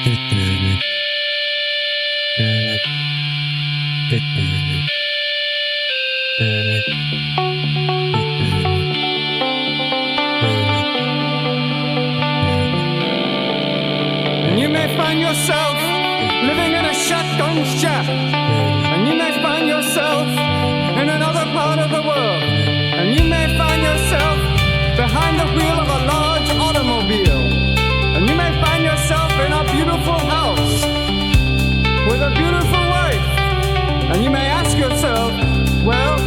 And you may find yourself living in a shotgun shack, and you may find yourself in another part of the world, and you may find yourself behind the wheel of a large automobile, and you may find yourself in a beautiful house with a beautiful wife, and you may ask yourself, well,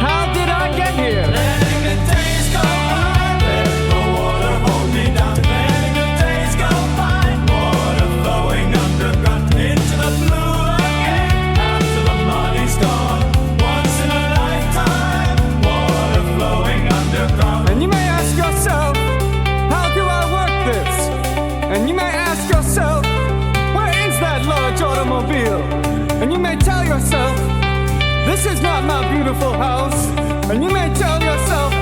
how did I get here? Letting the days go by, let the water hold me down. Letting the days go by, water flowing underground into the blue again. After the money's gone, once in a lifetime, water flowing underground. And you may ask yourself, how do I work this? And you may ask yourself, where is that large automobile? And you may tell yourself, this is not my beautiful house. And you may tell yourself,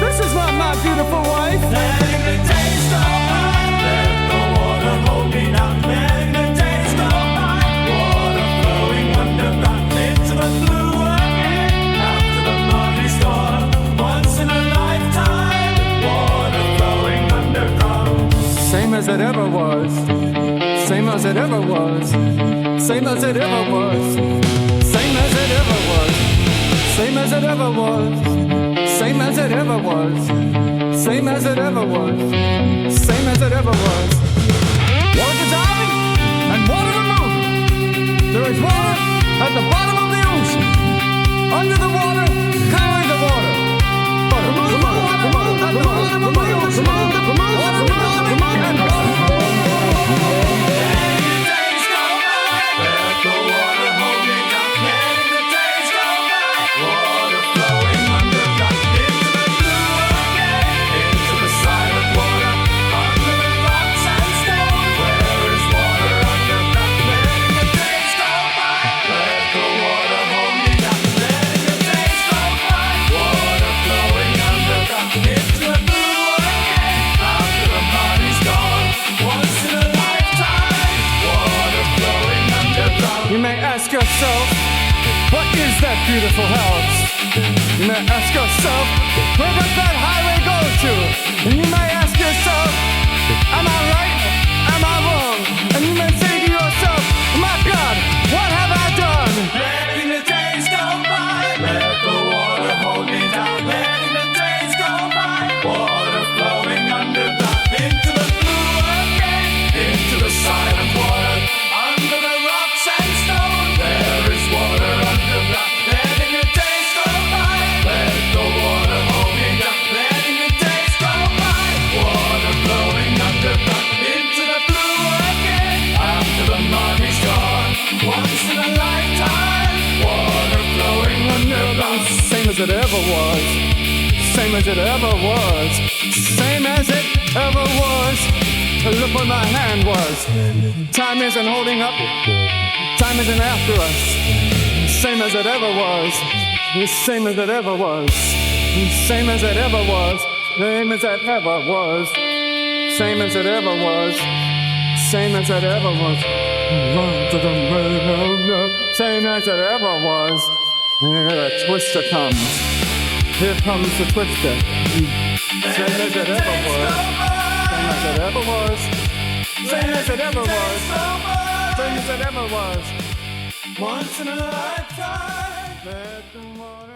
this is not my beautiful wife. Letting the days go by, let the water hold me down. Letting the days go by, water flowing underground into the blue again. After the money's gone, once in a lifetime, water flowing underground. Same as it ever was. Same as it ever was. Same as it ever was. Same as it ever was. Same as it ever was. Same as it ever was. Same as it ever was. Same as it ever was. Water dissolving and water removing. There is water at the bottom of the ocean. Under the water, carry the water. You may ask yourself, what is that beautiful house? You may ask yourself, where does that highway go to? And you may ask yourself, am I right? Am I wrong? And you may say to yourself, my God, what have I done? Letting the days go by, let the water hold me down. Letting the days go by, water flowing underground into the blue again, into the silent water, under the rocks and stone. There is water underground. Letting the days go by, let the water hold me down. Letting the days go by, water flowing underground into the blue again. After the money's gone, once in a lifetime, water flowing underground. Same as it ever was. Same as it ever was. Same as it ever was. Look where my hand was. Time isn't holding up. Time isn't after us. Same as it ever was. Same as it ever was. Same as it ever was. Same as it ever was. Same as it ever was. Same as it ever was. Same as it ever was. Here a twister comes. Here comes the twister. Same as it ever was. Same as it ever was. Same as it ever was. Same as it ever was. Once in a lifetime, let the water